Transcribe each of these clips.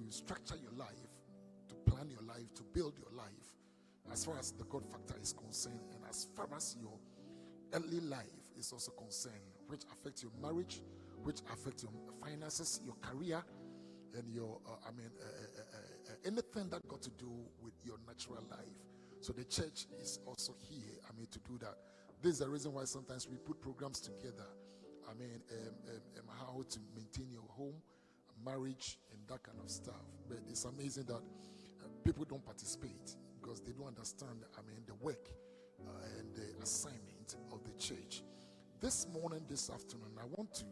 to structure your life, to plan your life, to build your life, as far as the God factor is concerned, and as far as your earthly life is also concerned, which affects your marriage, which affects your finances, your career, and your anything that got to do with your natural life. So the church is also here, to do that. This is the reason why sometimes we put programs together, how to maintain your home, marriage, and that kind of stuff. But it's amazing that people don't participate because they don't understand, the work and the assignment of the church. This morning, this afternoon, I want to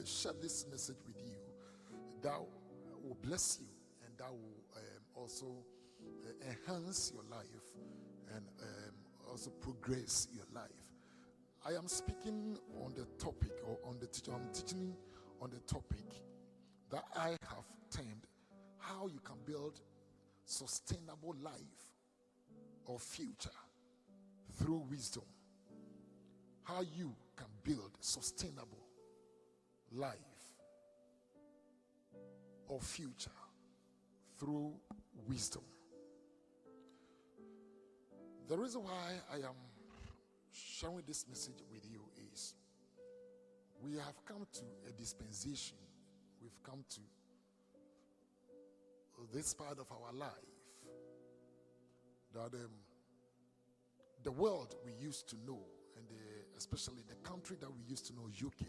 share this message with you that will bless you and that will also enhance your life and also progress your life. I am speaking on the topic, or on the teaching. I'm teaching on the topic that I have termed how you can build sustainable life or future through wisdom. How you can build sustainable life or future through wisdom. The reason why I am sharing this message with you is we have come to a dispensation. We've come to this part of our life that the world we used to know, and especially the country that we used to know, UK,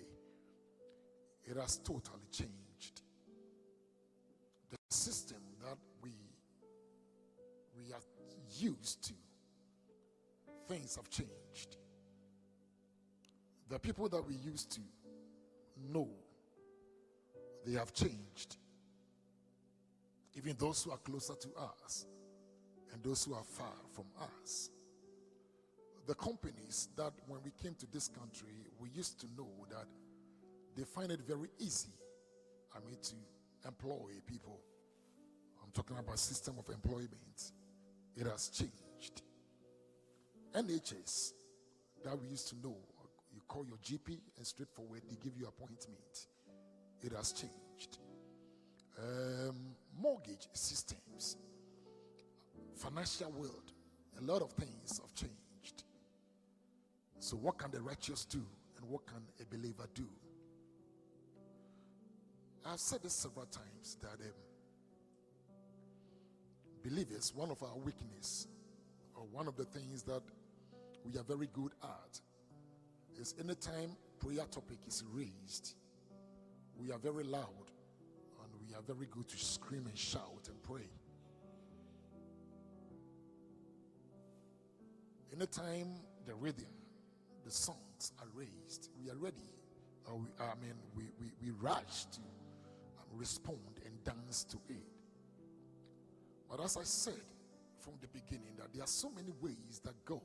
it has totally changed. The system that we are used to, things have changed. The people that we used to know, they have changed. Even those who are closer to us and those who are far from us. The companies that when we came to this country, we used to know that they find it very easy, to employ people. I'm talking about system of employment. It has changed. NHS that we used to know, you call your GP and straightforward, they give you appointment. It has changed. Mortgage systems, financial world, a lot of things have changed. So what can the righteous do and what can a believer do? I've said this several times that believers, one of our weakness, or one of the things that we are very good at, is anytime prayer topic is raised, we are very loud and we are very good to scream and shout and pray. Anytime the rhythm, the songs are raised, we are ready. We rush to respond and dance to it. But as I said from the beginning, that there are so many ways that God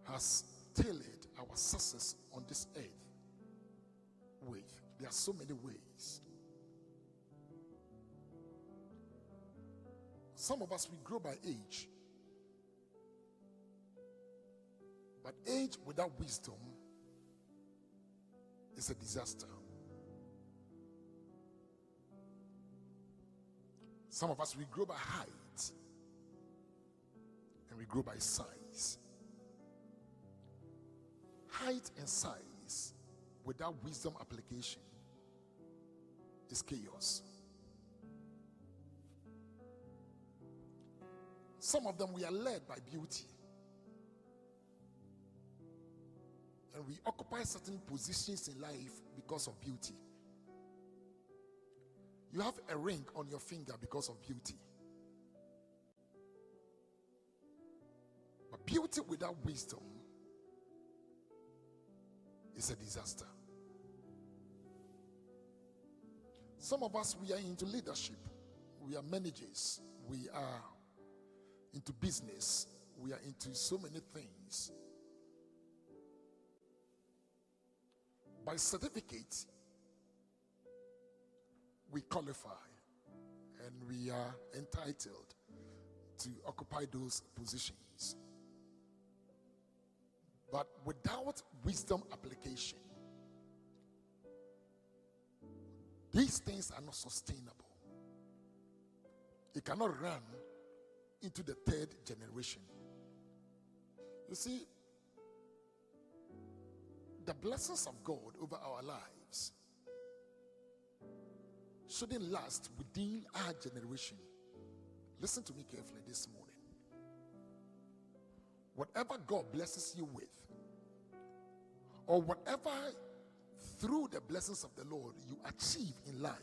has tailored our success on this earth with. There are so many ways. Some of us, we grow by age. But age without wisdom is a disaster. Some of us, we grow by height and we grow by size. Height and size without wisdom application is chaos. Some of them, we are led by beauty. And we occupy certain positions in life because of beauty. You have a ring on your finger because of beauty. But beauty without wisdom is a disaster. Some of us, we are into leadership. We are managers. We are into business. We are into so many things. By certificate, we qualify and we are entitled to occupy those positions. But without wisdom application, these things are not sustainable. It cannot run into the third generation. You see, the blessings of God over our lives shouldn't last within our generation. Listen to me carefully this morning. Whatever God blesses you with, or whatever through the blessings of the Lord you achieve in life,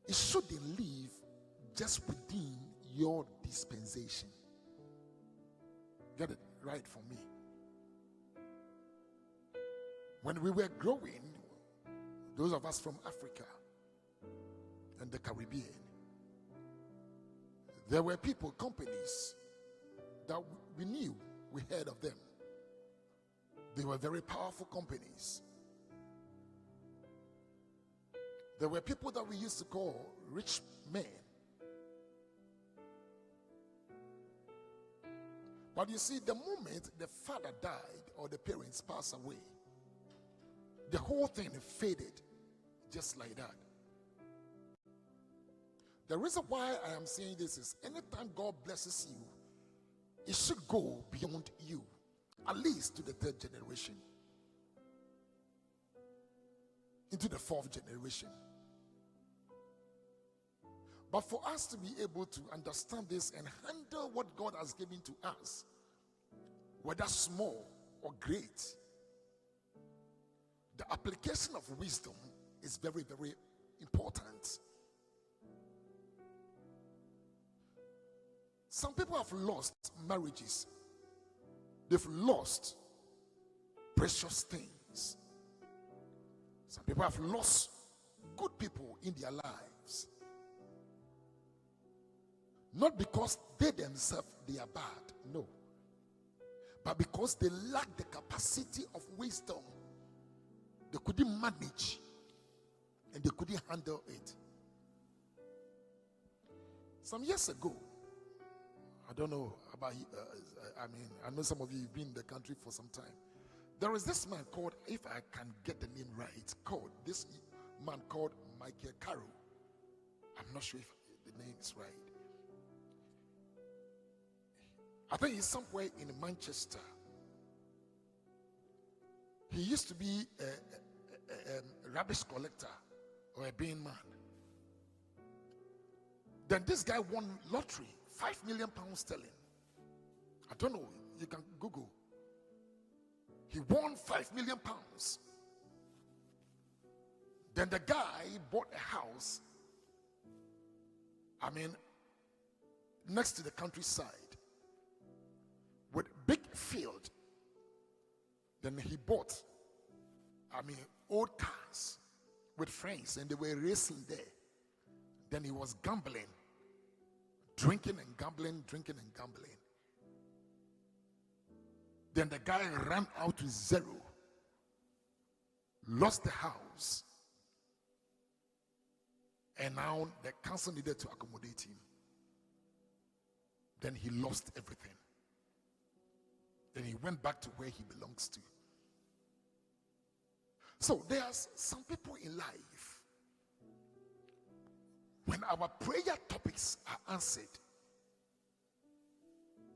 it shouldn't live just within your dispensation. Get it right for me. When we were growing, those of us from Africa and the Caribbean, there were people, companies that we knew, we heard of them. They were very powerful companies. There were people that we used to call rich men. But you see, the moment the father died or the parents passed away, the whole thing faded just like that. The reason why I am saying this is anytime God blesses you, it should go beyond you, at least to the third generation, into the fourth generation. But for us to be able to understand this and handle what God has given to us, whether small or great, the application of wisdom is very, very important. Some people have lost marriages. They've lost precious things. Some people have lost good people in their lives. Not because they themselves, they are bad, no. But because they lack the capacity of wisdom. They couldn't manage and they couldn't handle it. Some years ago, I don't know about, I know some of you have been in the country for some time. There is this man called, if I can get the name right, this man called Michael Carroll. I'm not sure if the name is right. I think he's somewhere in Manchester. He used to be a rubbish collector or a bin man. Then this guy won lottery, £5 million sterling. I don't know, you can Google. He won £5 million. Then the guy bought a house, next to the countryside with big field. Then he bought, old cars with friends, and they were racing there. Then he was gambling, drinking and gambling. Then the guy ran out to zero, lost the house, and now the council needed to accommodate him. Then he lost everything. Then he went back to where he belongs to. So there's some people in life, when our prayer topics are answered,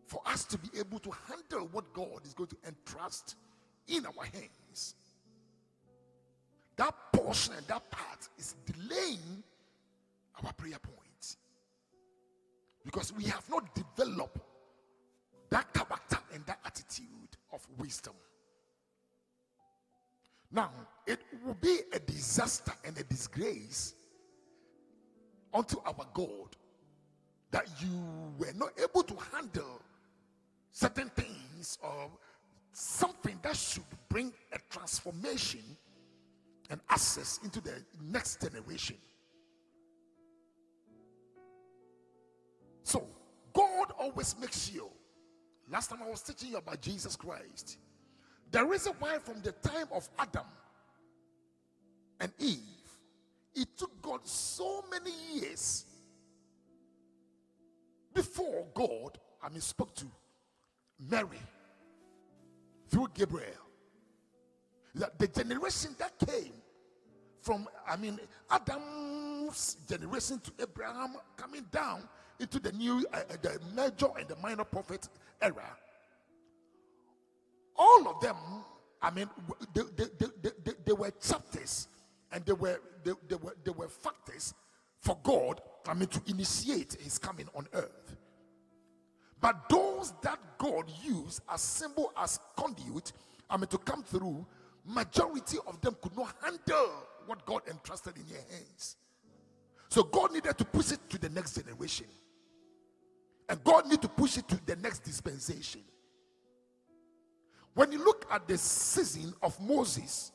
for us to be able to handle what God is going to entrust in our hands, that portion and that part is delaying our prayer points, because we have not developed that character and that attitude of wisdom. Now, it will be a disaster and a disgrace unto our God that you were not able to handle certain things or something that should bring a transformation and access into the next generation. So, God always makes sure. Last time I was teaching you about Jesus Christ. The reason why from the time of Adam and Eve, it took God so many years before God, spoke to Mary through Gabriel, that the generation that came Adam's generation to Abraham, coming down into the new, the major and the minor prophet era. All of them, they were chapters, and they were factors for God, to initiate his coming on earth. But those that God used as symbol, as conduit, to come through, majority of them could not handle what God entrusted in their hands. So God needed to push it to the next generation. And God needed to push it to the next dispensation. When you look at the season of Moses,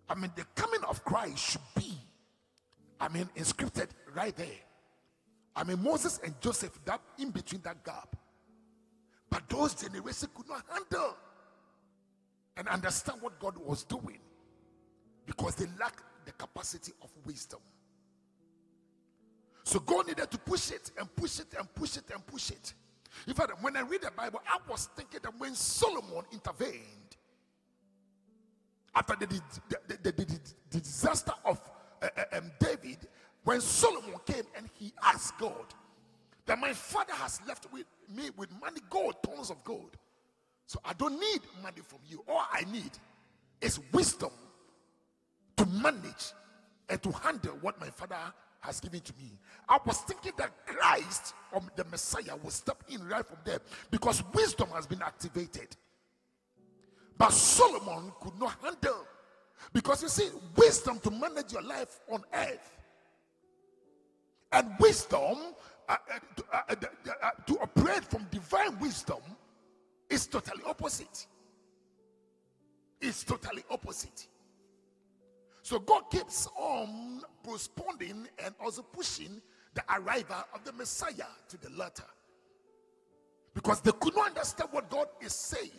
the coming of Christ should be, inscripted right there. Moses and Joseph, that in between that gap. But those generations could not handle and understand what God was doing, because they lacked the capacity of wisdom. So God needed to push it and push it and push it and push it. In fact, when I read the Bible, I was thinking that when Solomon intervened after the disaster of David, when Solomon came and he asked God that my father has left with me with money, gold, tons of gold. So I don't need money from you. All I need is wisdom to manage and to handle what my father has given to me. I was thinking that Christ, or the Messiah, will step in right from there, because wisdom has been activated. But Solomon could not handle, because you see, wisdom to manage your life on earth, and wisdom to operate from divine wisdom is totally opposite. It's totally opposite. So God keeps on postponing and also pushing the arrival of the Messiah to the latter, because they could not understand what God is saying.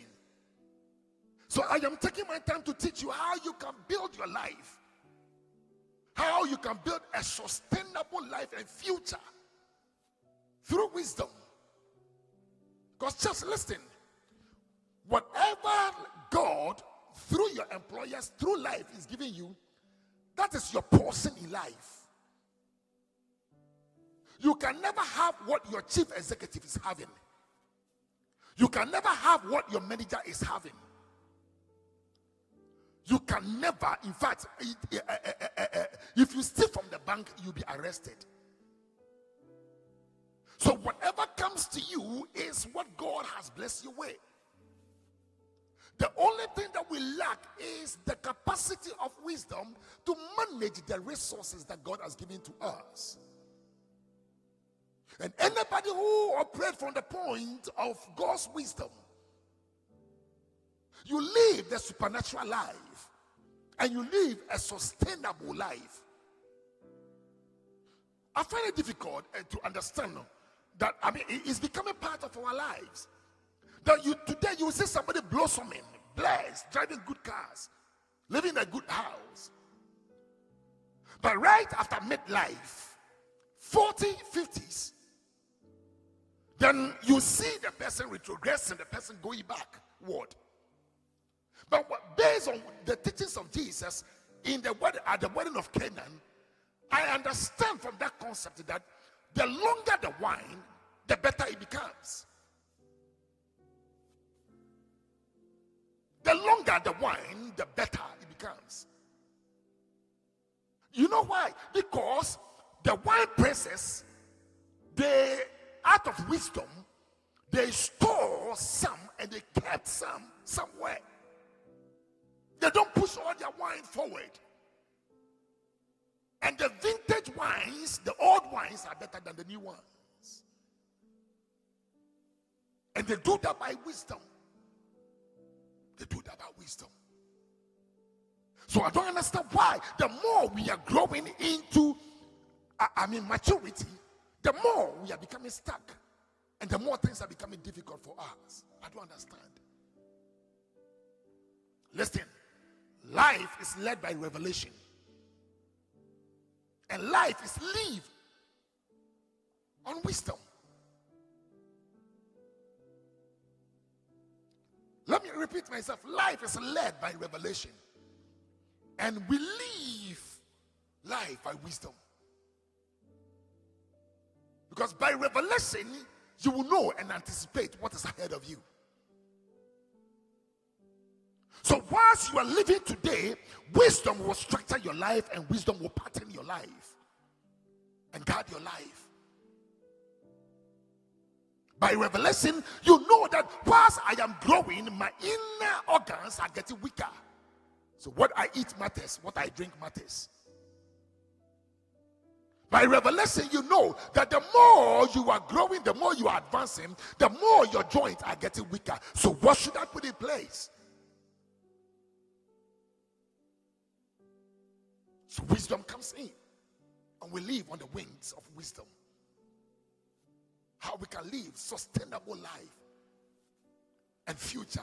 So I am taking my time to teach you how you can build your life, how you can build a sustainable life and future through wisdom. Because just listen, whatever God, through your employers, through life, is giving you, that is your portion in life. You can never have what your chief executive is having. You can never have what your manager is having. You can never, in fact, if you steal from the bank, you'll be arrested. So whatever comes to you is what God has blessed you with. The only thing that we lack is the capacity of wisdom to manage the resources that God has given to us. And anybody who operates from the point of God's wisdom, you live the supernatural life, and you live a sustainable life. I find it difficult to understand that, it's becoming part of our lives. That today you see somebody blossoming, blessed, driving good cars, living in a good house. But right after midlife, 40, 50s, then you see the person retrogressing, the person going backward. But based on the teachings of Jesus at the wedding of Canaan, I understand from that concept that the longer the wine, the better it becomes. The longer the wine, the better it becomes. You know why? Because the wine presses, they, out of wisdom, they store some and they kept some somewhere. They don't push all their wine forward. And the vintage wines, the old wines, are better than the new ones. And they do that by wisdom. They do that by wisdom. So I don't understand why the more we are growing into maturity, the more we are becoming stuck, and the more things are becoming difficult for us. I don't understand. Listen, life is led by revelation, and life is lived on wisdom. Let me repeat myself. Life is led by revelation, and we live life by wisdom. Because by revelation, you will know and anticipate what is ahead of you. So whilst you are living today, wisdom will structure your life and wisdom will pattern your life and guide your life. By revelation, you know that whilst I am growing, my inner organs are getting weaker. So what I eat matters, what I drink matters. By revelation, you know that the more you are growing, the more you are advancing, the more your joints are getting weaker. So what should I put in place? So wisdom comes in, and we live on the wings of wisdom. How we can live sustainable life and future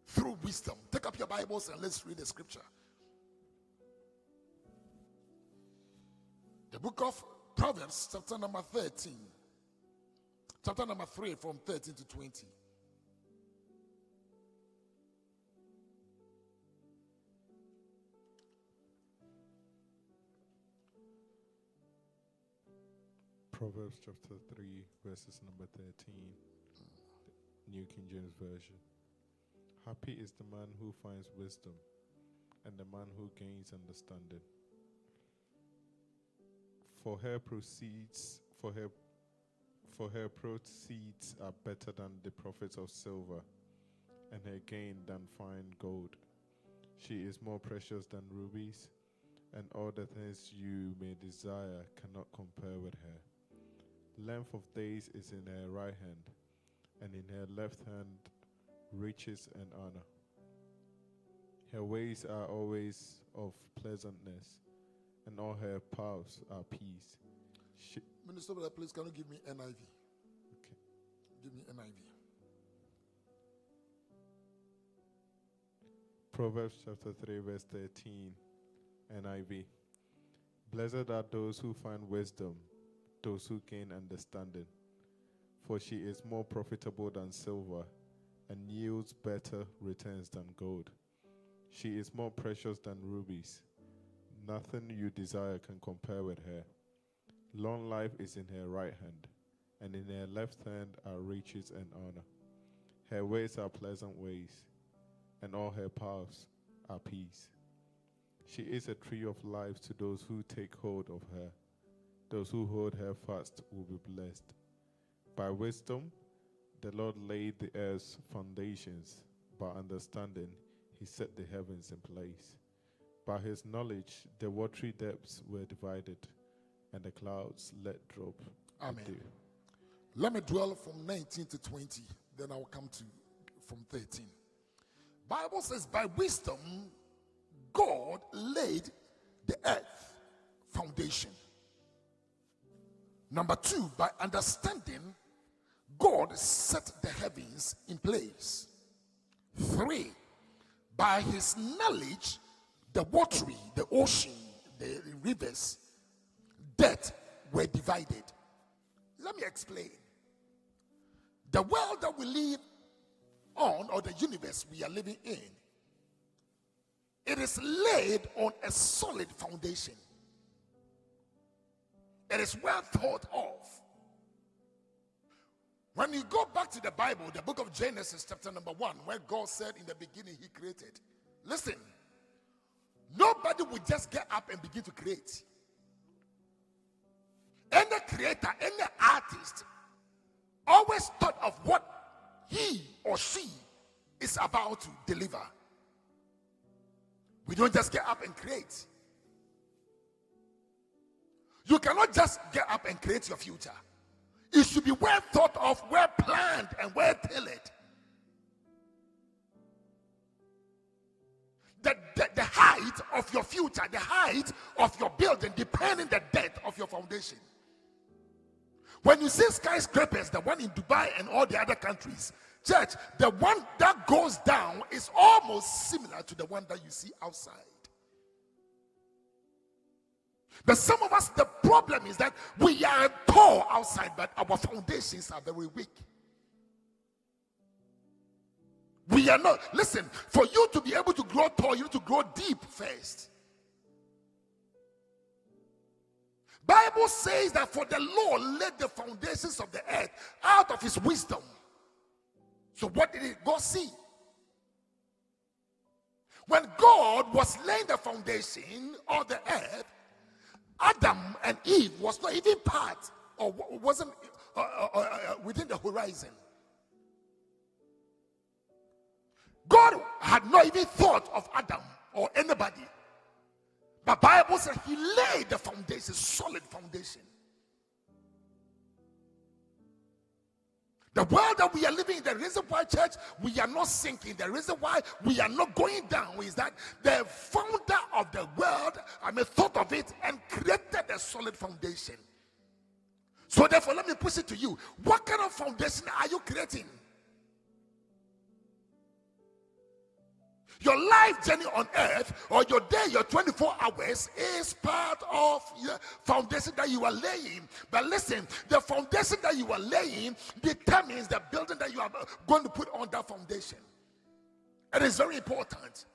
through wisdom. Take up your Bibles and let's read the scripture. The book of Proverbs, chapter number 13. Chapter number 3, from 13 to 20. Proverbs chapter 3, verses number 13, New King James Version. Happy is the man who finds wisdom, and the man who gains understanding. For her proceeds are better than the profits of silver, and her gain than fine gold. She is more precious than rubies, and all the things you may desire cannot compare with her. Length of days is in her right hand, and in her left hand riches and honor. Her ways are always of pleasantness, and all her paths are peace. Minister, please, can you give me NIV? Okay. Give me NIV. Proverbs chapter 3, verse 13, NIV. Blessed are those who find wisdom, those who gain understanding, for she is more profitable than silver and yields better returns than gold. She is more precious than rubies. Nothing you desire can compare with her. Long life is in her right hand, and in her left hand are riches and honor. Her ways are pleasant ways, and all her paths are peace. She is a tree of life to those who take hold of her. Those who hold her fast will be blessed. By wisdom, the Lord laid the earth's foundations. By understanding, he set the heavens in place. By his knowledge, the watery depths were divided, and the clouds let drop. Amen. Let me dwell from 19 to 20, then I will come to from 13. Bible says, by wisdom, God laid the earth foundation. Number 2, by understanding, God set the heavens in place. 3, by his knowledge, the watery, the ocean, the rivers, depth were divided. Let me explain. The world that we live on, or the universe we are living in, it is laid on a solid foundation. It is well thought of. When you go back to the Bible, the book of Genesis, chapter number 1, where God said in the beginning he created. Listen, nobody would just get up and begin to create. Any creator, any artist, always thought of what he or she is about to deliver. We don't just get up and create. You cannot just get up and create your future. It should be well thought of, well planned, and well tailored. The height of your future, the height of your building, depending the depth of your foundation. When you see skyscrapers, the one in Dubai and all the other countries, church, the one that goes down is almost similar to the one that you see outside. But some of us, the problem is that we are tall outside, but our foundations are very weak. We are not. Listen, for you to be able to grow tall, you need to grow deep first. Bible says that for the Lord laid the foundations of the earth out of his wisdom. So what did God see? When God was laying the foundation of the earth, Adam and Eve was not even part or wasn't within the horizon. God had not even thought of Adam or anybody. But Bible says he laid the foundation, solid foundation. The world that we are living in, the reason why, church, we are not sinking, the reason why we are not going down is that the founder of the world, thought of it and created a solid foundation. So therefore, let me push it to you. What kind of foundation are you creating? Your life journey on earth, or your day, your 24 hours, is part of your foundation that you are laying. But listen, the foundation that you are laying determines the building that you are going to put on that foundation. It is very important.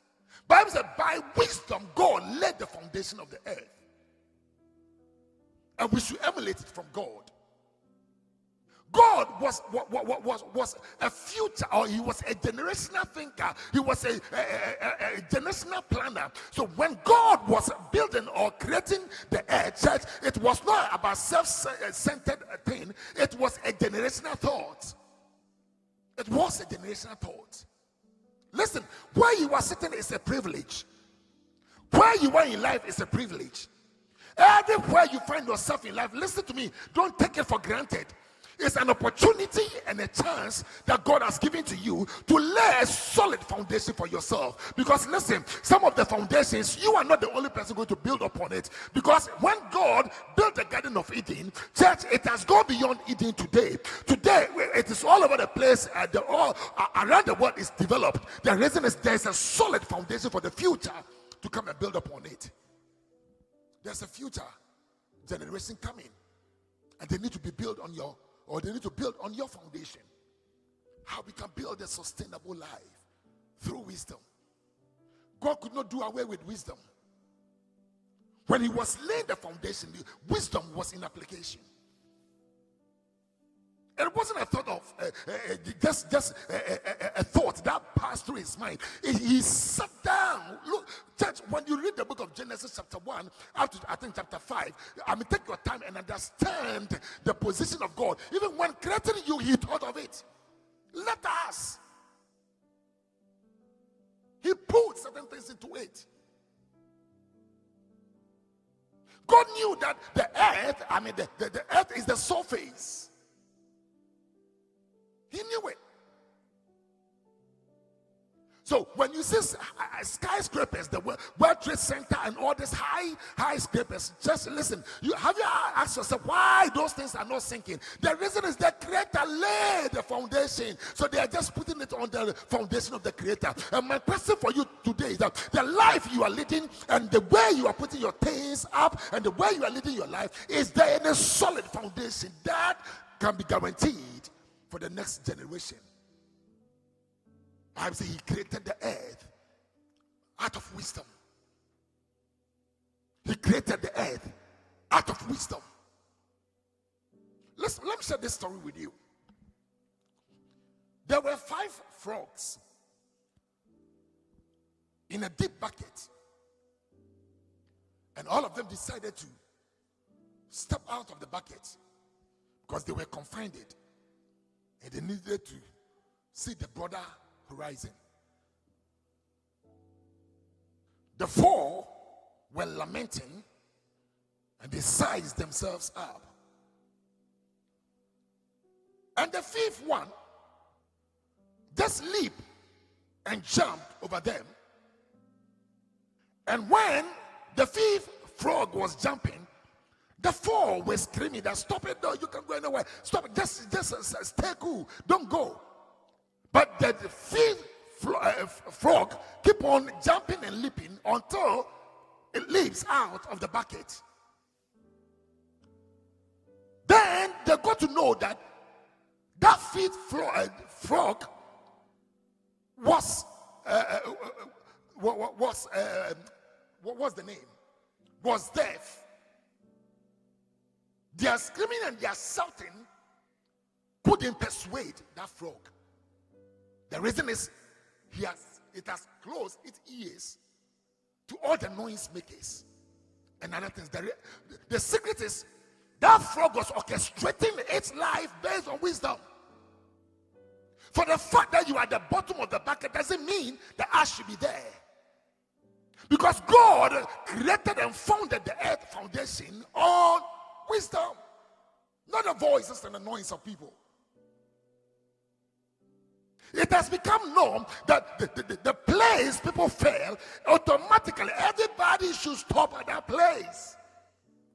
Bible says, by wisdom, God laid the foundation of the earth. And we should emulate it from God. God was a future, or he was a generational thinker. He was a generational planner. So when God was building or creating the earth, church, it was not about self-centered thing. It was a generational thought. It was a generational thought. Listen, where you are sitting is a privilege. Where you are in life is a privilege. Everywhere you find yourself in life, listen to me, don't take it for granted. It's an opportunity and a chance that God has given to you to lay a solid foundation for yourself. Because listen, some of the foundations, you are not the only person going to build upon it. Because when God built the Garden of Eden, church, it has gone beyond Eden today. Today, it is all over the place. All around the world is developed. The reason is there's a solid foundation for the future to come and build upon it. There's a future generation coming, and they need to be built on your, or they need to build on your foundation. How we can build a sustainable life through wisdom. God could not do away with wisdom. When he was laying the foundation, wisdom was in application. It wasn't a thought of just a thought that passed through his mind. He sat down. Look, church, when you read the book of Genesis chapter 1 up to I think chapter 5, take your time and understand the position of God. Even when creating you, he thought of it. Let us. He put certain things into it. God knew that the earth, the earth is the surface. He knew it. So when you see skyscrapers, the World Trade Center and all these high scrapers, just listen. Have you asked yourself why those things are not sinking? The reason is the Creator laid the foundation. So they are just putting it on the foundation of the Creator. And my question for you today is that the life you are leading and the way you are putting your things up and the way you are leading your life, is there any solid foundation that can be guaranteed for the next generation? Bible says he created the earth out of wisdom. He created the earth out of wisdom. Let me share this story with you. There were 5 frogs in a deep bucket, and all of them decided to step out of the bucket because they were confined. And they needed to see the broader horizon. The 4 were lamenting and they sized themselves up. And the 5th one just leaped and jumped over them. And when the 5th frog was jumping, the 4 were screaming that, stop it, no, you can't go anywhere. Stop it, just stay cool, don't go. But the 5th frog keep on jumping and leaping until it leaps out of the bucket. Then they got to know that 5th frog was what was the name? Was deaf. Their screaming and their shouting couldn't persuade that frog. The reason is it has closed its ears to all the noise makers and other things. The secret is that frog was orchestrating its life based on wisdom. For the fact that you are at the bottom of the bucket doesn't mean the ash should be there. Because God created and founded the earth foundation on wisdom, not the voices and the noise of people. It has become known that the place people fail, automatically everybody should stop at that place.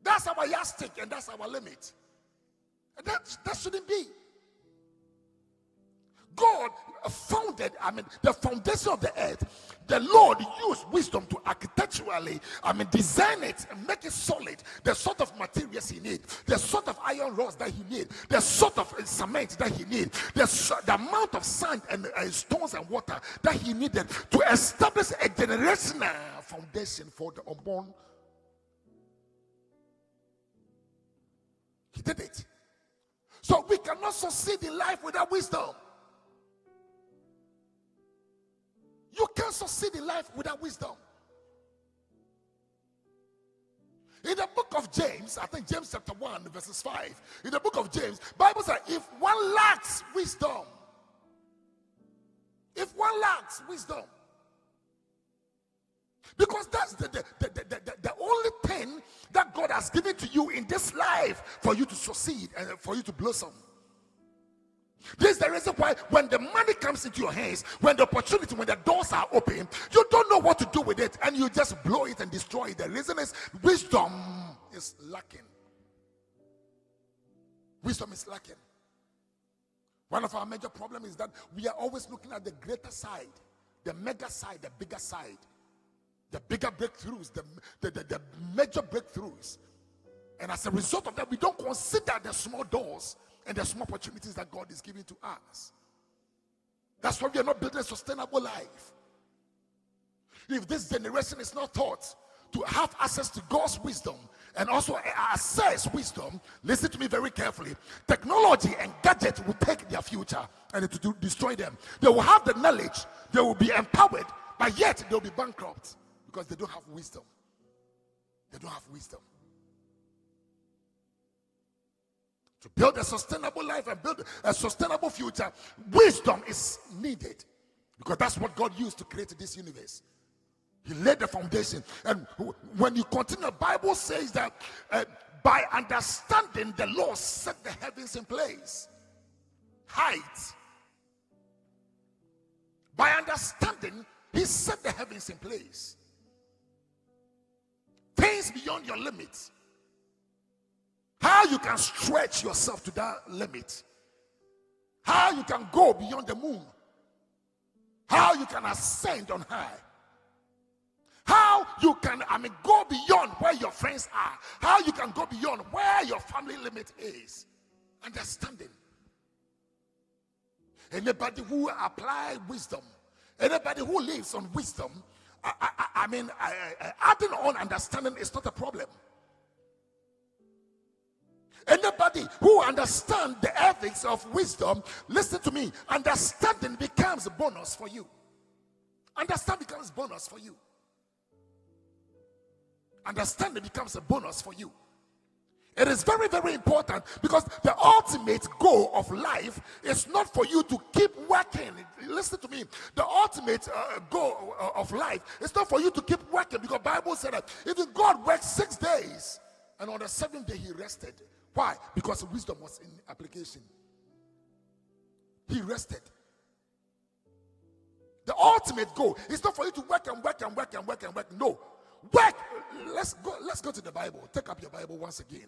That's our yardstick and that's our limit. And that shouldn't be. God founded, the foundation of the earth. The Lord used wisdom to architecturally, design it and make it solid. The sort of materials he needs, the sort of iron rods that he needs, the sort of cement that he needs, the amount of sand and stones and water that he needed to establish a generational foundation for the unborn. He did it. So we cannot succeed in life without wisdom. You can't succeed in life without wisdom. In the book of James, I think James chapter 1 verses 5, in the book of James, Bible says if one lacks wisdom, because that's the only thing that God has given to you in this life for you to succeed and for you to blossom. This is the reason why when the money comes into your hands, when the opportunity, when the doors are open, you don't know what to do with it and you just blow it and destroy it. The reason is wisdom is lacking. Wisdom is lacking. One of our major problems is that we are always looking at the greater side, the mega side, the bigger side, the bigger breakthroughs, the major breakthroughs. And as a result of that, we don't consider the small doors and the small opportunities that God is giving to us. That's why we are not building a sustainable life. If this generation is not taught to have access to God's wisdom and also access wisdom, listen to me very carefully. Technology and gadgets will take their future and it will destroy them. They will have the knowledge, they will be empowered, but yet they will be bankrupt because they don't have wisdom. They don't have wisdom. To build a sustainable life and build a sustainable future, wisdom is needed. Because that's what God used to create this universe. He laid the foundation. And when you continue, the Bible says that by understanding, the Lord set the heavens in place. Height. By understanding, He set the heavens in place. Things beyond your limits. How you can stretch yourself to that limit. How you can go beyond the moon. How you can ascend on high. How you can, go beyond where your friends are. How you can go beyond where your family limit is. Understanding. Anybody who applies wisdom, anybody who lives on wisdom, adding on understanding is not a problem. Anybody who understands the ethics of wisdom, listen to me, understanding becomes a bonus for you. Understanding becomes a bonus for you. Understanding becomes a bonus for you. It is very, very important because the ultimate goal of life is not for you to keep working. Listen to me. The ultimate goal of life is not for you to keep working, because the Bible said that even God worked 6 days and on the 7th day He rested. Why? Because wisdom was in application. He rested. The ultimate goal is not for you to work and work and work and work and work. No. Work. Let's go to the Bible. Take up your Bible once again.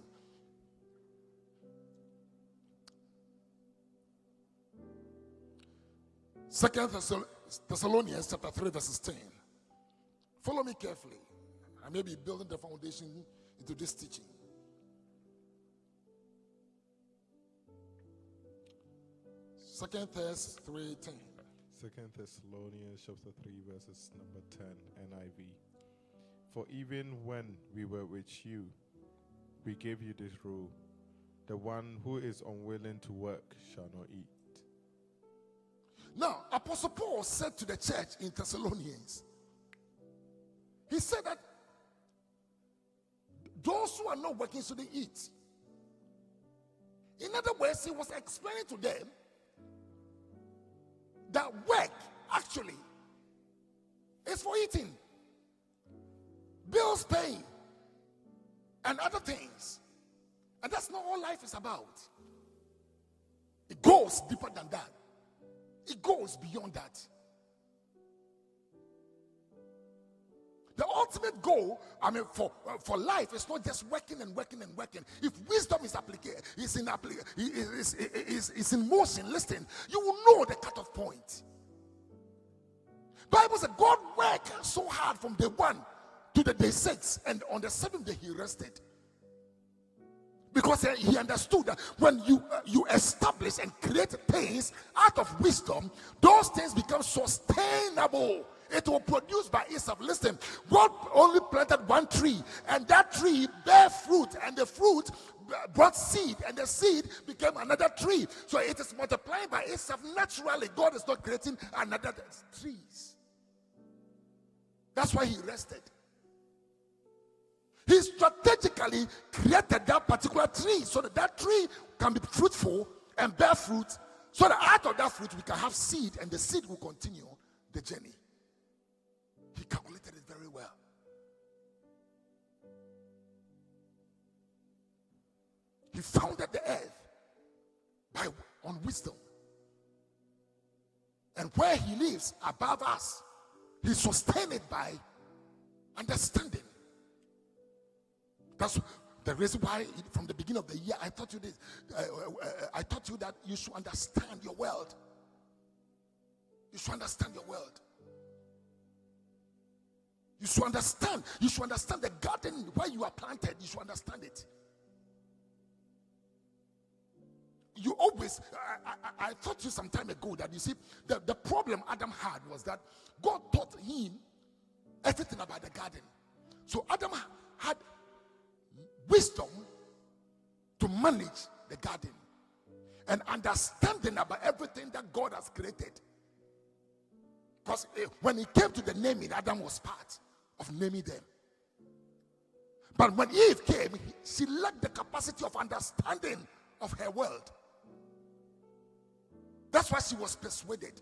Second Thessalonians chapter 3 verses 10. Follow me carefully. I may be building the foundation into this teaching. Second Thess 3:10. Second Thessalonians chapter 3 verses number 10, NIV. For even when we were with you, we gave you this rule: The one who is unwilling to work shall not eat. Now, Apostle Paul said to the church in Thessalonians, he said that those who are not working shouldn't eat. In other words, he was explaining to them that work actually is for eating, bills paying, and other things. And that's not all life is about. It goes deeper than that. It goes beyond that. The ultimate goal, for life is not just working and working and working. If wisdom is in motion, listen, you will know the cutoff point. Bible says God worked so hard from day 1 to the day 6, and on the 7th day he rested. Because he understood that when you establish and create things out of wisdom, those things become sustainable. It will produce by itself. Listen, God only planted one tree, and that tree bare fruit, and the fruit brought seed, and the seed became another tree. So it is multiplying by itself naturally. God is not creating another trees. That's why he rested. He strategically created that particular tree so that that tree can be fruitful and bear fruit, so that out of that fruit we can have seed, and the seed will continue the journey. He calculated it very well. He founded the earth on wisdom. And where he lives above us, he sustained it by understanding. That's the reason why from the beginning of the year I taught you this. I taught you that you should understand your world. You should understand your world. You should understand. You should understand the garden where you are planted. You should understand it. You always, I taught you some time ago that you see, the problem Adam had was that God taught him everything about the garden. So Adam had wisdom to manage the garden and understanding about everything that God has created. Because when it came to the naming, Adam was part of naming them. But when Eve came, she lacked the capacity of understanding of her world. That's why she was persuaded.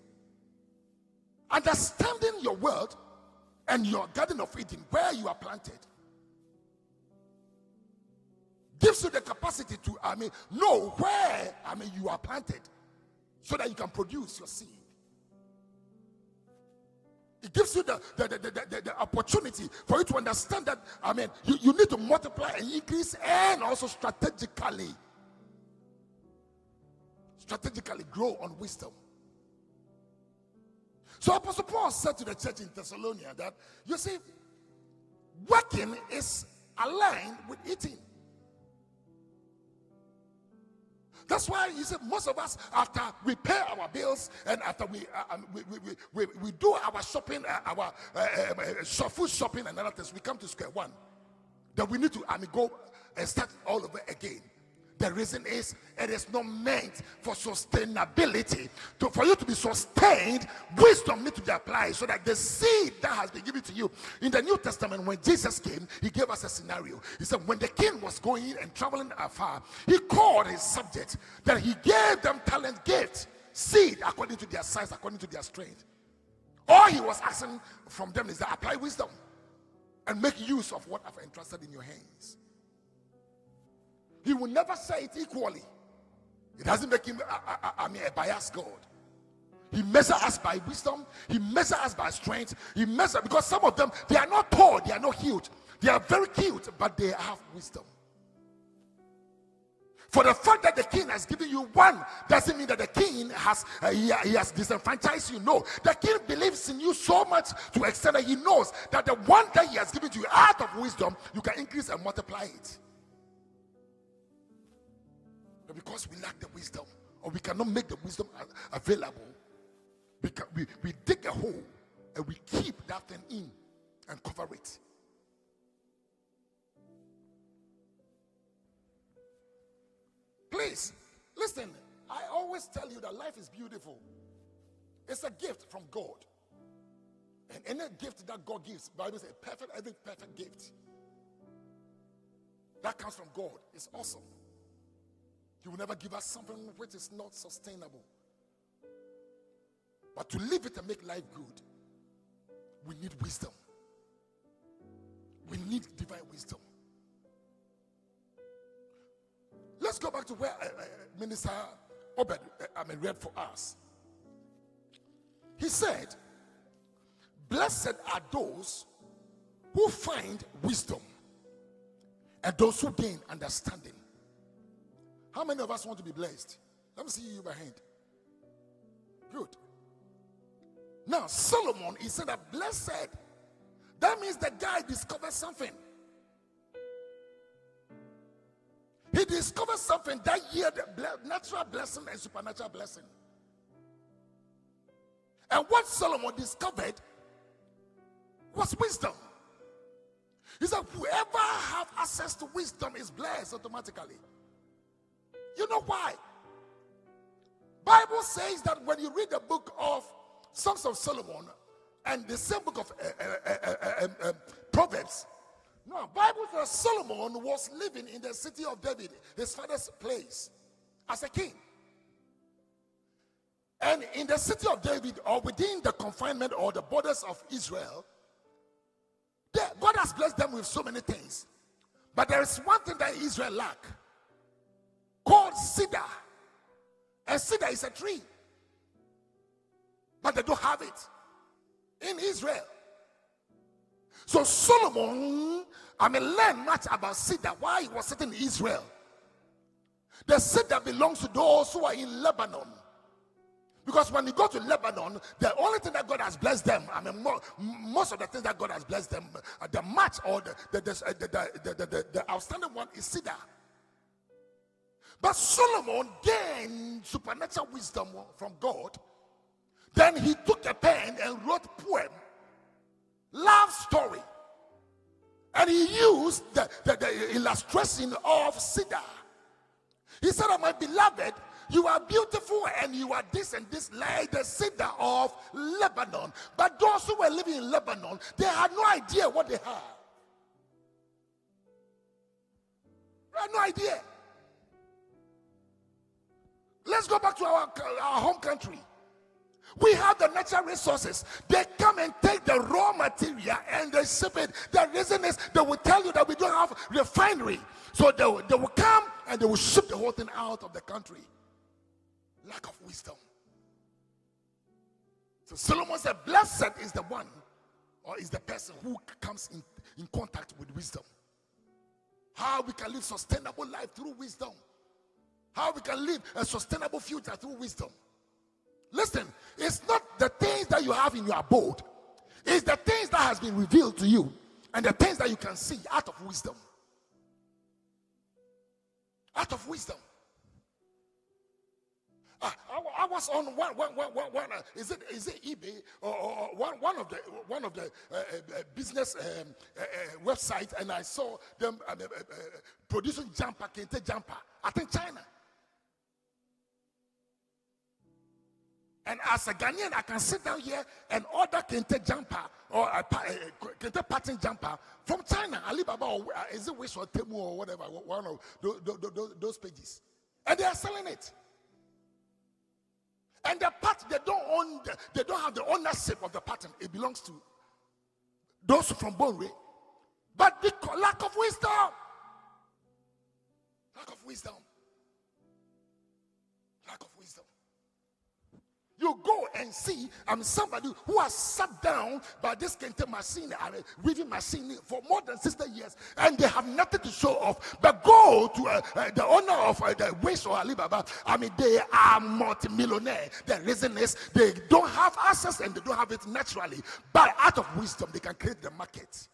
Understanding your world and your garden of Eden, where you are planted, gives you the capacity to know where you are planted, so that you can produce your seed. It gives you the opportunity for you to understand that you need to multiply and increase, and also strategically grow on wisdom. So Apostle Paul said to the church in Thessalonica that, you see, working is aligned with eating. That's why you see most of us, after we pay our bills and after we do our shopping, our food shopping and other things, we come to square one. Then we need to go and start all over again. The reason is it is not meant for sustainability. For you to be sustained, wisdom needs to be applied so that the seed that has been given to you. In the New Testament, when Jesus came, he gave us a scenario. He said when the king was going and traveling afar, he called his subjects, that he gave them talent gifts, seed according to their size, according to their strength. All he was asking from them is that apply wisdom and make use of what I've entrusted in your hands. He will never say it equally. It doesn't make him a biased God. He measures us by wisdom. He measures us by strength. He measures, because some of them, they are not tall, they are not huge. They are very cute, but they have wisdom. For the fact that the king has given you one doesn't mean that the king has he has disenfranchised you. No, the king believes in you so much to the extent that he knows that the one that he has given to you out of wisdom, you can increase and multiply it. But because we lack the wisdom, or we cannot make the wisdom available, we dig a hole and we keep that thing in and cover it. Please, listen. I always tell you that life is beautiful. It's a gift from God. And any gift that God gives, the Bible says, every perfect gift that comes from God is awesome. He will never give us something which is not sustainable. But to live it and make life good, we need wisdom. We need divine wisdom. Let's go back to where Minister Obed read for us. He said, blessed are those who find wisdom and those who gain understanding. How many of us want to be blessed? Let me see you by hand. Good. Now, Solomon, he said that blessed, that means the guy discovered something. He discovered something that year, natural blessing and supernatural blessing. And what Solomon discovered was wisdom. He said, whoever have access to wisdom is blessed automatically. You know why? Bible says that when you read the book of Songs of Solomon and the same book of Proverbs, no, Bible says Solomon was living in the city of David, his father's place, as a king. And in the city of David, or within the confinement or the borders of Israel, God has blessed them with so many things. But there is one thing that Israel lack, called cedar. And cedar is a tree. But they don't have it in Israel. So Solomon, learned much about cedar while he was sitting in Israel. The cedar belongs to those who are in Lebanon. Because when you go to Lebanon, the only thing that God has blessed them, most of the things that God has blessed them, the match or the outstanding one is cedar. But Solomon gained supernatural wisdom from God. Then he took a pen and wrote poem, love story. And he used the illustration of cedar. He said, my beloved, you are beautiful and you are this and this, like the cedar of Lebanon. But those who were living in Lebanon, they had no idea what they had. They had no idea. Let's go back to our home country. We have the natural resources. They come and take the raw material and they ship it. The reason is they will tell you that we don't have refinery. So they will come and they will ship the whole thing out of the country. Lack of wisdom. So Solomon said, blessed is the one, or is the person who comes in contact with wisdom. How we can live sustainable life through wisdom. How we can live a sustainable future through wisdom. Listen, it's not the things that you have in your abode. It's the things that has been revealed to you and the things that you can see out of wisdom. Out of wisdom. I was on one is it eBay or one of the business websites, and I saw them producing kente jumper. I think China. And as a Ghanaian, I can sit down here and order kente jumper or kente pattern jumper from China, Alibaba, or is it Wish or Temu or whatever, one of those pages, and they are selling it. And the part they don't own, they don't have the ownership of the pattern. It belongs to those from Bonway. But because lack of wisdom. Lack of wisdom. Lack of wisdom. You go and see somebody who has sat down by this kente machine, weaving machine for more than 60 years, and they have nothing to show off. But go to the owner of the Wish or Alibaba. They are multi-millionaire. The reason is they don't have access and they don't have it naturally. But out of wisdom, they can create the market.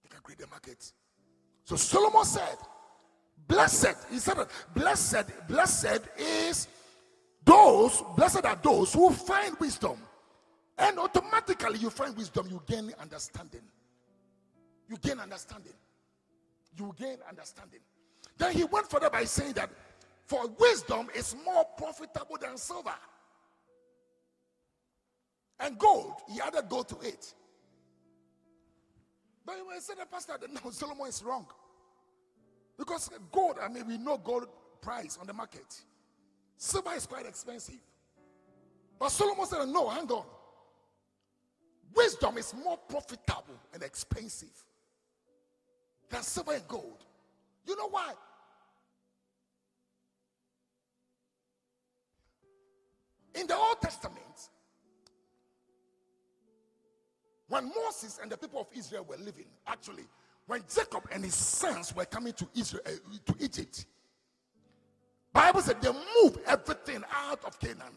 They can create the market. So Solomon said, blessed, he said, blessed are those who find wisdom. And automatically you find wisdom, you gain understanding. You gain understanding. You gain understanding. Then he went further by saying that for wisdom is more profitable than silver. And gold, he added gold to it. But when I said the pastor that no, Solomon is wrong. Because gold, I mean, we know gold price on the market. Silver is quite expensive. But Solomon said, no, hang on. Wisdom is more profitable and expensive than silver and gold. You know why? In the Old Testament, when Moses and the people of Israel were living, actually, when Jacob and his sons were coming to Israel, to Egypt, Bible said they moved everything out of Canaan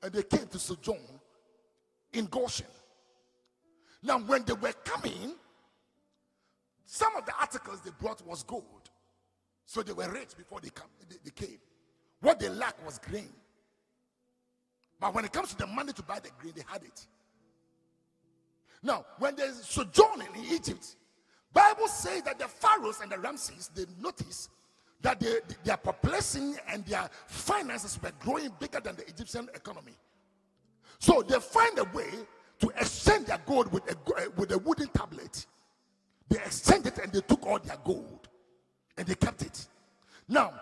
and they came to sojourn in Goshen. Now, when they were coming, some of the articles they brought was gold, so they were rich before they came. What they lacked was grain. But when it comes to the money to buy the grain, they had it. Now, when they sojourning in Egypt, Bible says that the pharaohs and the Ramses, they noticed that their population and their finances were growing bigger than the Egyptian economy. So they find a way to exchange their gold with a wooden tablet. They exchanged it and they took all their gold and they kept it. Now,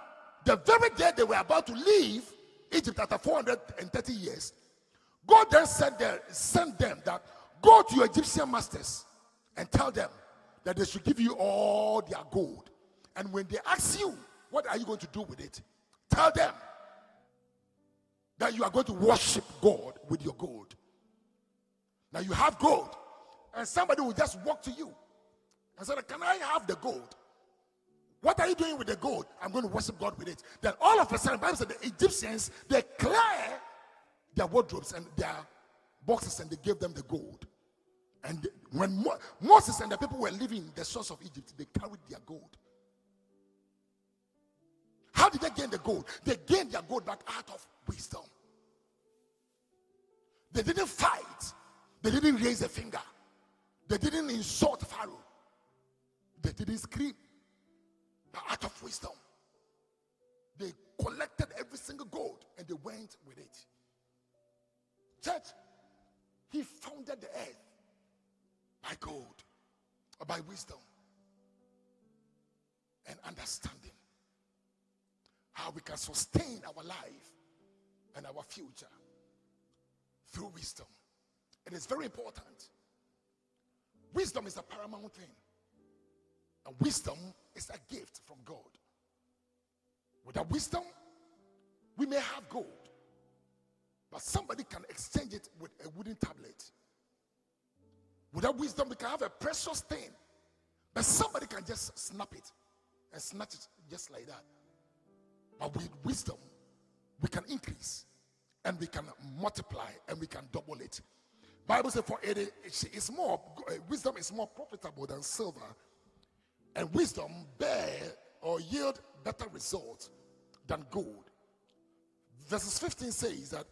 the very day they were about to leave Egypt after 430 years, God then sent them that go to your Egyptian masters and tell them that they should give you all their gold. And when they ask you, what are you going to do with it? Tell them that you are going to worship God with your gold. Now you have gold, and somebody will just walk to you and say, can I have the gold? What are you doing with the gold? I'm going to worship God with it. Then all of a sudden, the Bible said the Egyptians, they clear their wardrobes and their boxes and they gave them the gold. And when Moses and the people were leaving the shores of Egypt, they carried their gold. How did they gain the gold? They gained their gold back out of wisdom. They didn't fight. They didn't raise a finger. They didn't insult Pharaoh. They didn't scream. But out of wisdom, they collected every single gold and they went with it. Church, he founded the earth by gold, or by wisdom and understanding how we can sustain our life and our future through wisdom. It is very important. Wisdom is a paramount thing. And wisdom is a gift from God. Without wisdom, we may have gold, but somebody can exchange it with a wooden tablet. Without wisdom, we can have a precious thing, but somebody can just snap it and snatch it just like that. But with wisdom, we can increase and we can multiply and we can double it. Bible says wisdom is more profitable than silver, and wisdom bear or yield better results than gold. Verses 15 says that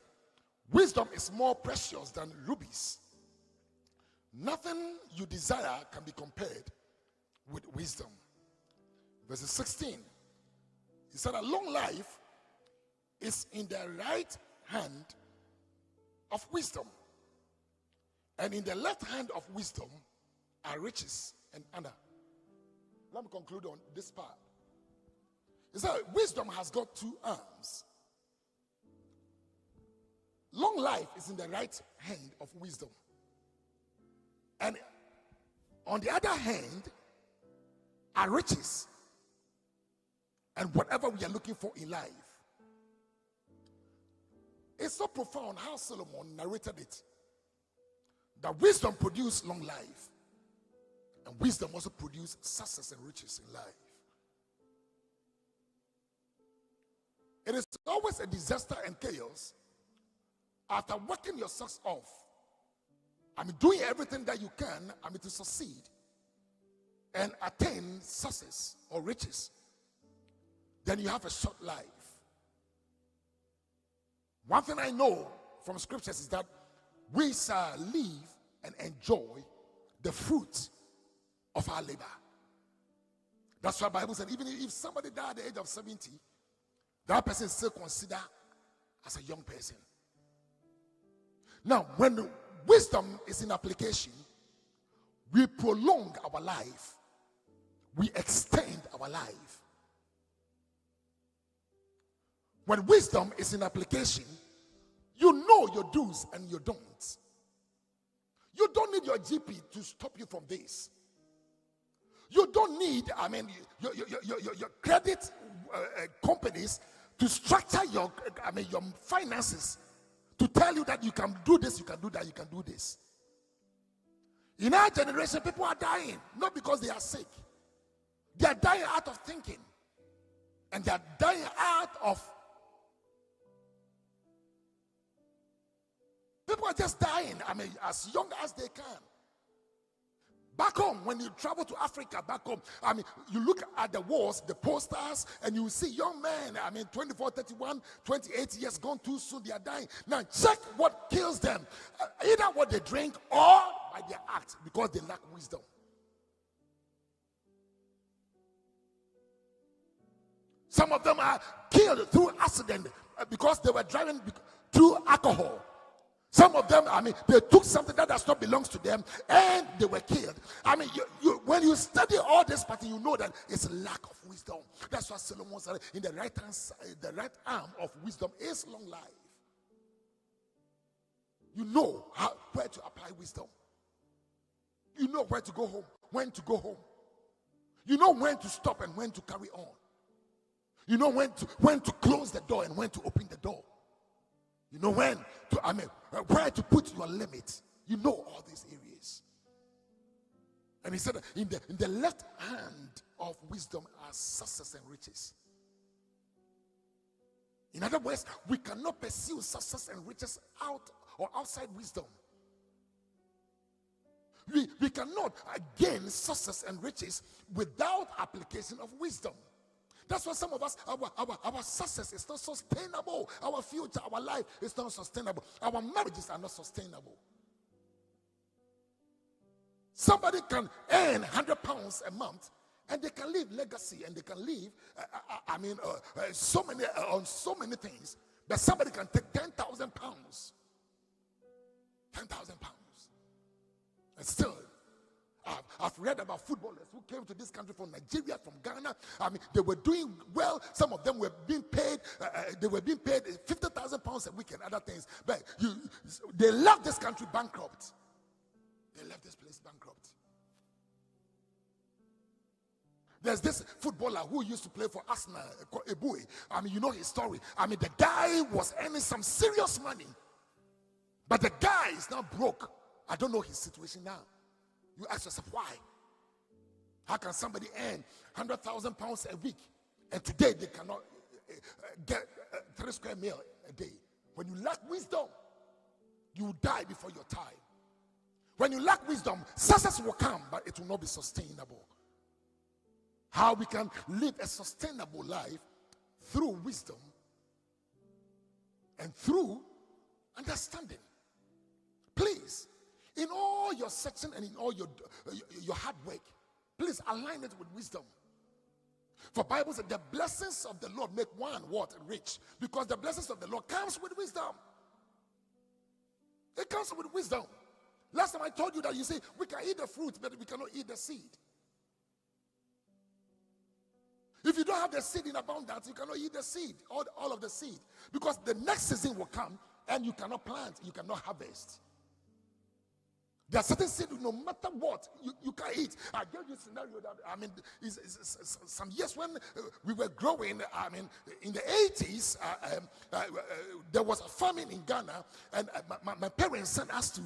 wisdom is more precious than rubies. Nothing you desire can be compared with wisdom. Verses 16, he said, a long life is in the right hand of wisdom, and in the left hand of wisdom are riches and honor. Let me conclude on this part. He said, wisdom has got two arms. Long life is in the right hand of wisdom. And on the other hand are riches and whatever we are looking for in life. It's so profound how Solomon narrated it, that wisdom produced long life, and wisdom also produced success and riches in life. It is always a disaster and chaos after working your socks off, doing everything that you can, to succeed and attain success or riches. Then you have a short life. One thing I know from scriptures is that we shall live and enjoy the fruit of our labor. That's why the Bible said even if somebody died at the age of 70, that person is still considered as a young person. Now, when wisdom is in application, we prolong our life. We extend our life. When wisdom is in application, you know your do's and your don'ts. You don't need your GP to stop you from this. You don't need, your credit companies to structure your finances to tell you that you can do this, you can do that, you can do this. In our generation, people are dying, not because they are sick. They are dying out of thinking. And they are dying out of... People are just dying, as young as they can. Back home, when you travel to Africa, back home, you look at the walls, the posters, and you see young men, 24, 31, 28 years gone too soon, they are dying. Now, check what kills them. Either what they drink or by their act, because they lack wisdom. Some of them are killed through accident because they were driving through alcohol. Some of them, they took something that does not belong to them and they were killed. When you study all this pattern, you know that it's a lack of wisdom. That's what Solomon said, in the right hand side, the right arm of wisdom is long life. You know where to apply wisdom. You know where to go home, when to go home. You know when to stop and when to carry on. You know when to close the door and when to open the door. You know when to, where to put your limit. You know all these areas. And he said, in the left hand of wisdom are success and riches. In other words, we cannot pursue success and riches out or outside wisdom. We cannot gain success and riches without application of wisdom. That's why some of us, our success is not sustainable. Our future, our life is not sustainable. Our marriages are not sustainable. Somebody can earn £100 a month and they can leave legacy and they can live, on so many things. But somebody can take £10,000. £10,000. And still, I've read about footballers who came to this country from Nigeria, from Ghana. They were doing well. Some of them were being paid. They were being paid £50,000 a week and other things. But they left this country bankrupt. They left this place bankrupt. There's this footballer who used to play for Arsenal, Eboué. You know his story. The guy was earning some serious money. But the guy is now broke. I don't know his situation now. You ask yourself, why? How can somebody earn £100,000 a week and today they cannot get 3 square meal a day? When you lack wisdom, you will die before your time. When you lack wisdom, success will come, but it will not be sustainable. How we can live a sustainable life through wisdom and through understanding. Please, in all your searching and in all your hard work, please align it with wisdom. For Bible says the blessings of the Lord make one what? Rich. Because the blessings of the Lord comes with wisdom. It comes with wisdom. Last time I told you that you say we can eat the fruit, but we cannot eat the seed. If you don't have the seed in abundance, you cannot eat the seed, all of the seed. Because the next season will come and you cannot plant, you cannot harvest. There are certain seeds, no matter what, you can eat. I gave you a scenario that, some years when we were growing, in the 80s, there was a famine in Ghana, and my parents sent us to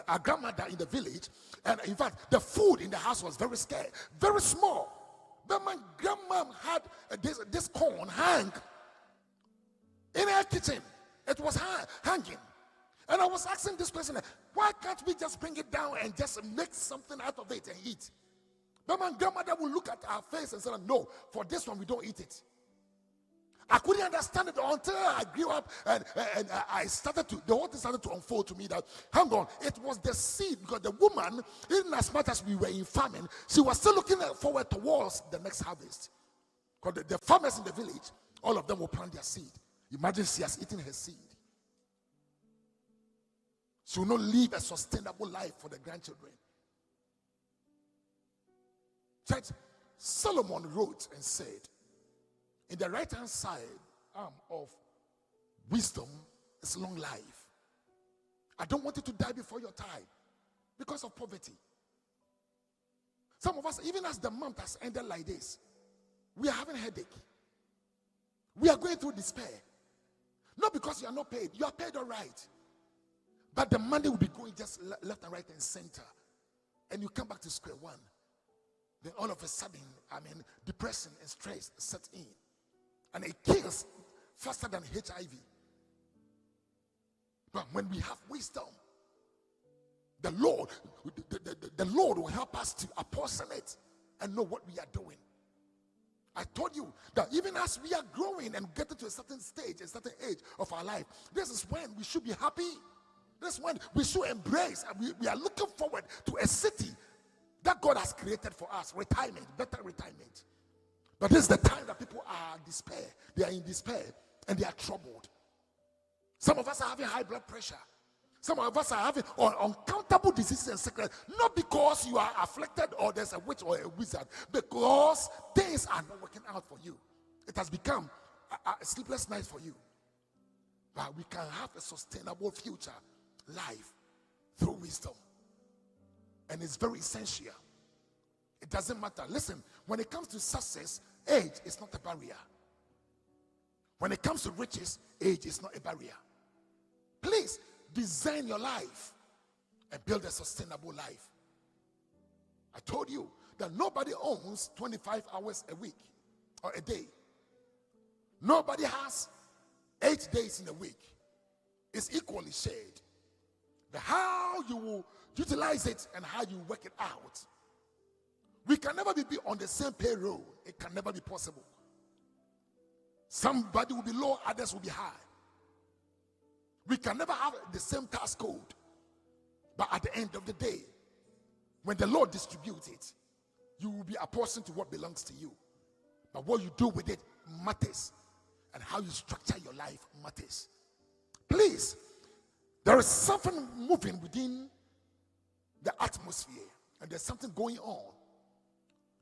our grandmother in the village, and in fact, the food in the house was very scarce, very small. But my grandma had this corn hang in her kitchen. It was hanging. And I was asking this question, why can't we just bring it down and just make something out of it and eat? But my grandmother would look at our face and say, no, for this one we don't eat it. I couldn't understand it until I grew up and I started to, the whole thing started to unfold to me that, hang on, it was the seed, because the woman, even as much as we were in famine, she was still looking forward towards the next harvest. Because the farmers in the village, all of them will plant their seed. Imagine she has eaten her seed. She will not live a sustainable life for the grandchildren. Church, Solomon wrote and said, in the right-hand side arm of wisdom is long life. I don't want you to die before your time because of poverty. Some of us, even as the month has ended like this, we are having a headache. We are going through despair. Not because you are not paid. You are paid all right. But the money will be going just left and right and center. And you come back to square one. Then all of a sudden, depression and stress set in. And it kills faster than HIV. But when we have wisdom, the Lord will help us to apportionate and know what we are doing. I told you that even as we are growing and getting to a certain stage, a certain age of our life, this is when we should be happy. This is when we should embrace, and we are looking forward to a city that God has created for us. Retirement, better retirement. But this is the time that people are in despair. They are in despair and they are troubled. Some of us are having high blood pressure. Some of us are having uncountable diseases and sickness. Not because you are afflicted or there's a witch or a wizard. Because things are not working out for you. It has become a sleepless night for you. But we can have a sustainable future life through wisdom. And it's very essential. It doesn't matter. Listen, when it comes to success, age is not a barrier. When it comes to riches, age is not a barrier. Please design your life and build a sustainable life. I told you that nobody owns 25 hours a week or a day. Nobody has 8 days in a week. It's equally shared. But how you will utilize it and how you work it out, we can never be on the same payroll. It can never be possible. Somebody will be low, others will be high. We can never have the same task code. But at the end of the day, when the Lord distributes it, you will be apportioned to what belongs to you. But what you do with it matters. And how you structure your life matters. Please, there is something moving within the atmosphere. And there's something going on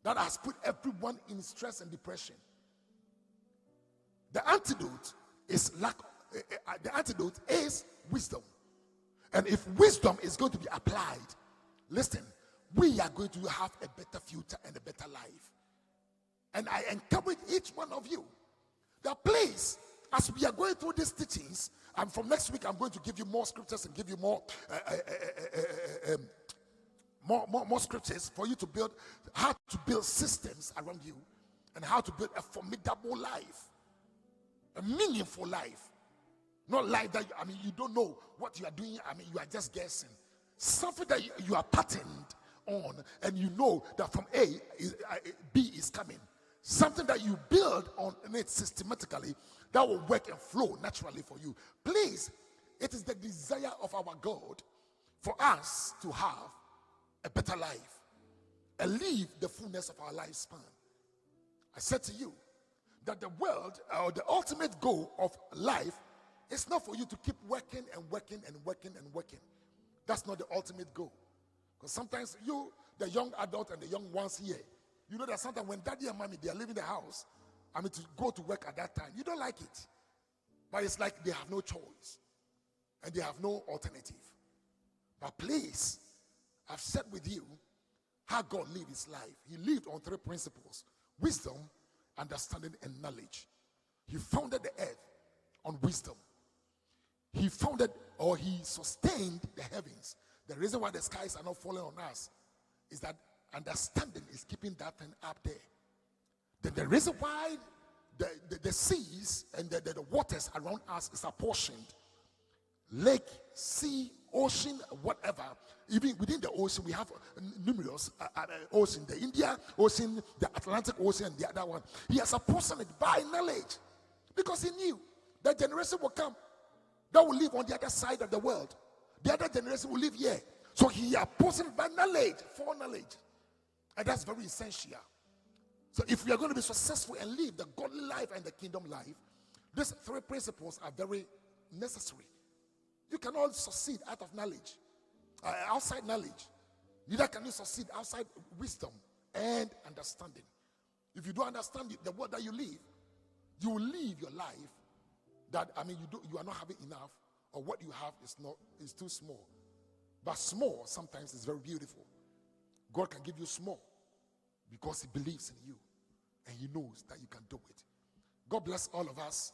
that has put everyone in stress and depression. The antidote is wisdom. And if wisdom is going to be applied, listen, we are going to have a better future and a better life. And I encourage each one of you that please, as we are going through these teachings, and from next week I'm going to give you more scriptures and give you more scriptures for you to build, how to build systems around you and how to build a formidable life, a meaningful life. Not like that, you don't know what you are doing, you are just guessing. Something that you are patterned on and you know that from B is coming. Something that you build on it systematically that will work and flow naturally for you. Please, it is the desire of our God for us to have a better life and live the fullness of our lifespan. I said to you that the world, or the ultimate goal of life, is not for you to keep working and working and working and working. That's not the ultimate goal. Because sometimes you, the young adult and the young ones here, you know that sometimes when daddy and mommy, they are leaving the house, to go to work at that time, you don't like it. But it's like they have no choice. And they have no alternative. But please, I've shared with you how God lived his life. He lived on 3 principles: wisdom, understanding, and knowledge. He founded the earth on wisdom. He founded, or he sustained the heavens. The reason why the skies are not falling on us is that understanding is keeping that thing up there. Then the reason why the seas and the waters around us is apportioned, lake, sea, ocean, whatever. Even within the ocean, we have numerous ocean. The Indian Ocean, the Atlantic Ocean, and the other one. He has apportioned it by knowledge. Because he knew that generation will come that will live on the other side of the world. The other generation will live here. So he apportioned by knowledge, foreknowledge. And that's very essential. So if we are going to be successful and live the godly life and the kingdom life, these three principles are very necessary. You cannot succeed out of knowledge, outside knowledge. Neither can you succeed outside wisdom and understanding. If you don't understand the world that you live, you will live your life that, you are not having enough, or what you have is too small. But small sometimes is very beautiful. God can give you small because he believes in you and he knows that you can do it. God bless all of us,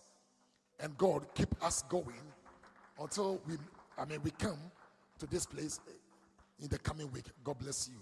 and God keep us going until we come to this place in the coming week. God bless you.